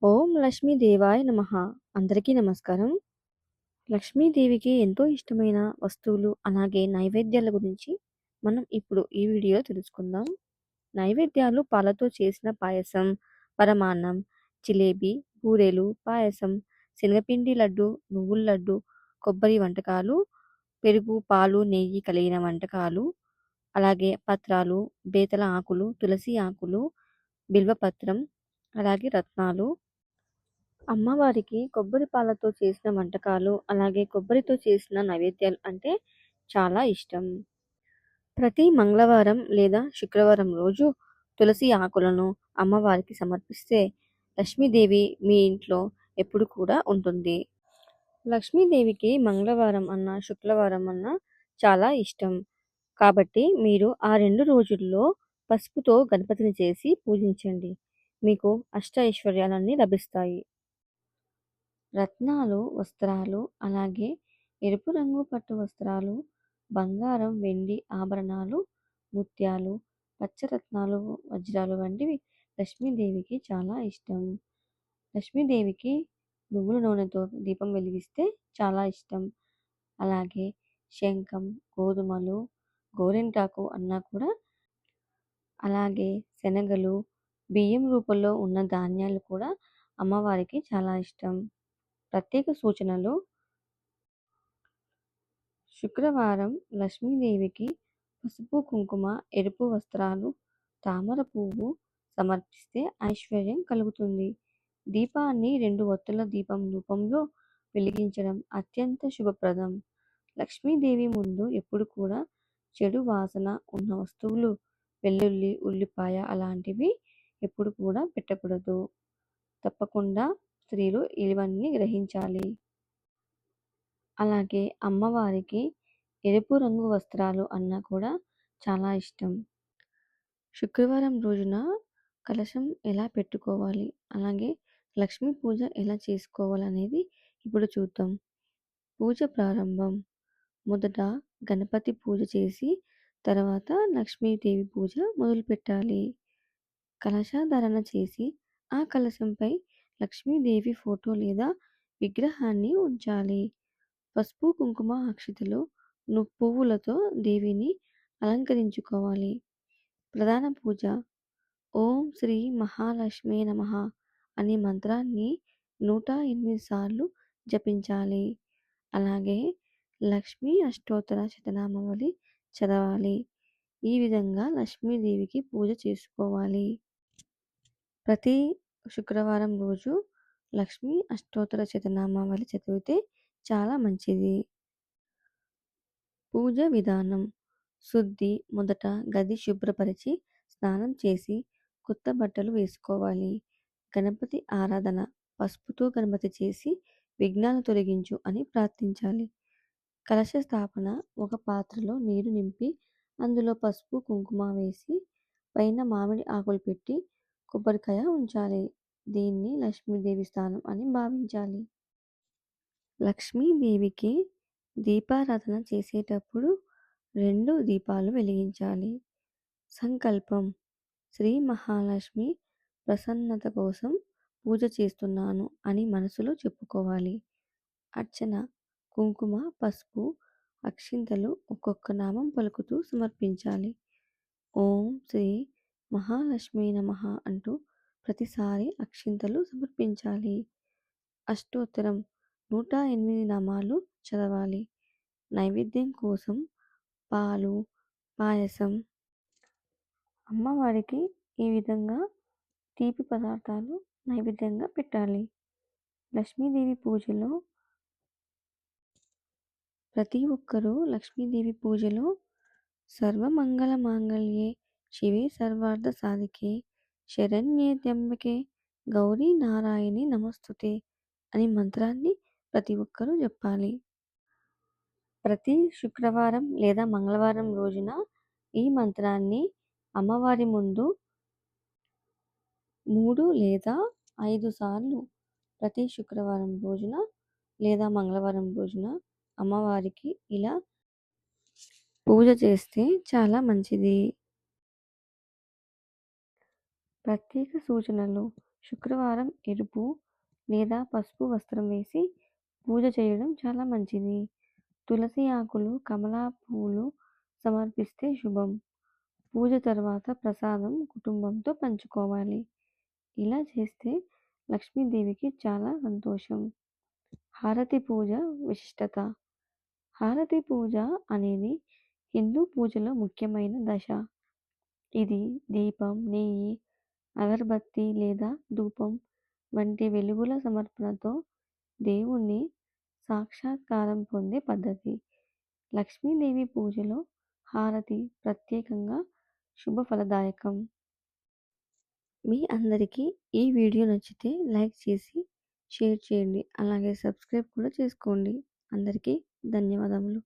ఓం లక్ష్మీదేవాయ నమః. అందరికీ నమస్కారం. లక్ష్మీదేవికి ఎంతో ఇష్టమైన వస్తువులు, అలాగే నైవేద్యాల గురించి మనం ఇప్పుడు ఈ వీడియోలో తెలుసుకుందాం. నైవేద్యాలు పాలతో చేసిన పాయసం, పరమాన్నం, జిలేబి, బూరెలు, పాయసం, శనగపిండి లడ్డు, నువ్వుల లడ్డు, కొబ్బరి వంటకాలు, పెరుగు, పాలు, నెయ్యి కలిగిన వంటకాలు, అలాగే పత్రాలు, బేతల ఆకులు, తులసి ఆకులు, బిల్వపత్రం, అలాగే రత్నాలు, అమ్మవారికి కొబ్బరి పాలతో చేసిన వంటకాలు, అలాగే కొబ్బరితో చేసిన నైవేద్యాలు అంటే చాలా ఇష్టం. ప్రతి మంగళవారం లేదా శుక్రవారం రోజు తులసి ఆకులను అమ్మవారికి సమర్పిస్తే లక్ష్మీదేవి మీ ఇంట్లో ఎప్పుడు కూడా ఉంటుంది. లక్ష్మీదేవికి మంగళవారం అన్నా, శుక్రవారం అన్నా చాలా ఇష్టం. కాబట్టి మీరు ఆ 2 రోజుల్లో పసుపుతో గణపతిని చేసి పూజించండి. మీకు అష్ట ఐశ్వర్యాలన్నీ లభిస్తాయి. రత్నాలు, వస్త్రాలు, అలాగే ఎరుపు రంగు పట్టు వస్త్రాలు, బంగారం, వెండి ఆభరణాలు, ముత్యాలు, పచ్చరత్నాలు, వజ్రాలు వంటివి లక్ష్మీదేవికి చాలా ఇష్టం. లక్ష్మీదేవికి నువ్వుల నూనెతో దీపం వెలిగిస్తే చాలా ఇష్టం. అలాగే శంఖం, గోధుమలు, గోరింటాకు అన్నా కూడా, అలాగే శనగలు, బియ్యం రూపంలో ఉన్న ధాన్యాలు కూడా అమ్మవారికి చాలా ఇష్టం. ప్రత్యేక సూచనలు: శుక్రవారం లక్ష్మీదేవికి పసుపు, కుంకుమ, ఎరుపు వస్త్రాలు, తామర పువ్వు సమర్పిస్తే ఐశ్వర్యం కలుగుతుంది. దీపాన్ని 2 ఒత్తుల దీపం రూపంలో వెలిగించడం అత్యంత శుభప్రదం. లక్ష్మీదేవి ముందు ఎప్పుడు కూడా చెడు వాసన ఉన్న వస్తువులు, వెల్లుల్లి, ఉల్లిపాయ అలాంటివి ఎప్పుడు కూడా పెట్టకూడదు. తప్పకుండా స్త్రీలు ఇవన్నీ గ్రహించాలి. అలాగే అమ్మవారికి ఎరుపు రంగు వస్త్రాలు అన్నా కూడా చాలా ఇష్టం. శుక్రవారం రోజున కలశం ఎలా పెట్టుకోవాలి, అలాగే లక్ష్మీ పూజ ఎలా చేసుకోవాలనేది ఇప్పుడు చూద్దాం. పూజ ప్రారంభం: మొదట గణపతి పూజ చేసి తర్వాత లక్ష్మీదేవి పూజ మొదలుపెట్టాలి. కలశాధారణ చేసి ఆ కలశంపై లక్ష్మీదేవి ఫోటో లేదా విగ్రహాన్ని ఉంచాలి. పసుపు, కుంకుమ, అక్షతలు, పువ్వులతో దేవిని అలంకరించుకోవాలి. ప్రధాన పూజ: ఓం శ్రీ మహాలక్ష్మీ నమః అనే మంత్రాన్ని 108 సార్లు జపించాలి. అలాగే లక్ష్మీ అష్టోత్తర శతనామావళి చదవాలి. ఈ విధంగా లక్ష్మీదేవికి పూజ చేసుకోవాలి. ప్రతి శుక్రవారం రోజు లక్ష్మీ అష్టోత్తర శతనామావళి చదివితే చాలా మంచిది. పూజ విధానం: శుద్ధి: మొదట గది శుభ్రపరిచి స్నానం చేసి కొత్త బట్టలు వేసుకోవాలి. గణపతి ఆరాధన: పసుపుతో గణపతి చేసి విఘ్నాలు తొలగించు అని ప్రార్థించాలి. కలశ స్థాపన: ఒక పాత్రలో నీరు నింపి అందులో పసుపు, కుంకుమ వేసి పైన మామిడి ఆకులు పెట్టి కొబ్బరికాయ ఉంచాలి. దీన్ని లక్ష్మీదేవి స్థానం అని భావించాలి. లక్ష్మీదేవికి దీపారాధన చేసేటప్పుడు 2 దీపాలు వెలిగించాలి. సంకల్పం: శ్రీ మహాలక్ష్మి ప్రసన్నత కోసం పూజ చేస్తున్నాను అని మనసులో చెప్పుకోవాలి. అర్చన: కుంకుమ, పసుపు, అక్షింతలు ఒక్కొక్క నామం పలుకుతూ సమర్పించాలి. ఓం శ్రీ మహాలక్ష్మీ నమః అంటూ ప్రతిసారి అక్షింతలు సమర్పించాలి. అష్టోత్తరం 108 నామాలు చదవాలి. నైవేద్యం కోసం పాలు, పాయసం. అమ్మవారికి ఈ విధంగా తీపి పదార్థాలు నైవేద్యంగా పెట్టాలి. లక్ష్మీదేవి పూజలో ప్రతి ఒక్కరూ లక్ష్మీదేవి పూజలో సర్వమంగళ మాంగళ్యే శివే సర్వార్థ సాధికే శరణ్యే త్ర్యంబకే గౌరీ నారాయణి నమస్తుతే అనే మంత్రాన్ని ప్రతి ఒక్కరూ చెప్పాలి. ప్రతి శుక్రవారం లేదా మంగళవారం రోజున ఈ మంత్రాన్ని అమ్మవారి ముందు 3 లేదా 5 సార్లు ప్రతి శుక్రవారం రోజున లేదా మంగళవారం రోజున అమ్మవారికి ఇలా పూజ చేస్తే చాలా మంచిది. ప్రత్యేక సూచనలు: శుక్రవారం ఎరుపు లేదా పసుపు వస్త్రం వేసి పూజ చేయడం చాలా మంచిది. తులసి ఆకులు, కమలా పువ్వులు సమర్పిస్తే శుభం. పూజ తర్వాత ప్రసాదం కుటుంబంతో పంచుకోవాలి. ఇలా చేస్తే లక్ష్మీదేవికి చాలా సంతోషం. హారతి పూజ విశిష్టత. హారతి పూజ అనేది హిందూ పూజలో ముఖ్యమైన దశ. ఇది దీపం, నెయ్యి, అగరబత్తి లేదా ధూపం వంటి వెలుగుల సమర్పణతో దేవుణ్ణి సాక్షాత్కారం పొందే పద్ధతి. లక్ష్మీదేవి పూజలో హారతి ప్రత్యేకంగా శుభఫలదాయకం. మీ అందరికీ ఈ వీడియో నచ్చితే లైక్ చేసి షేర్ చేయండి. అలాగే సబ్స్క్రైబ్ కూడా చేసుకోండి. అందరికీ ధన్యవాదములు.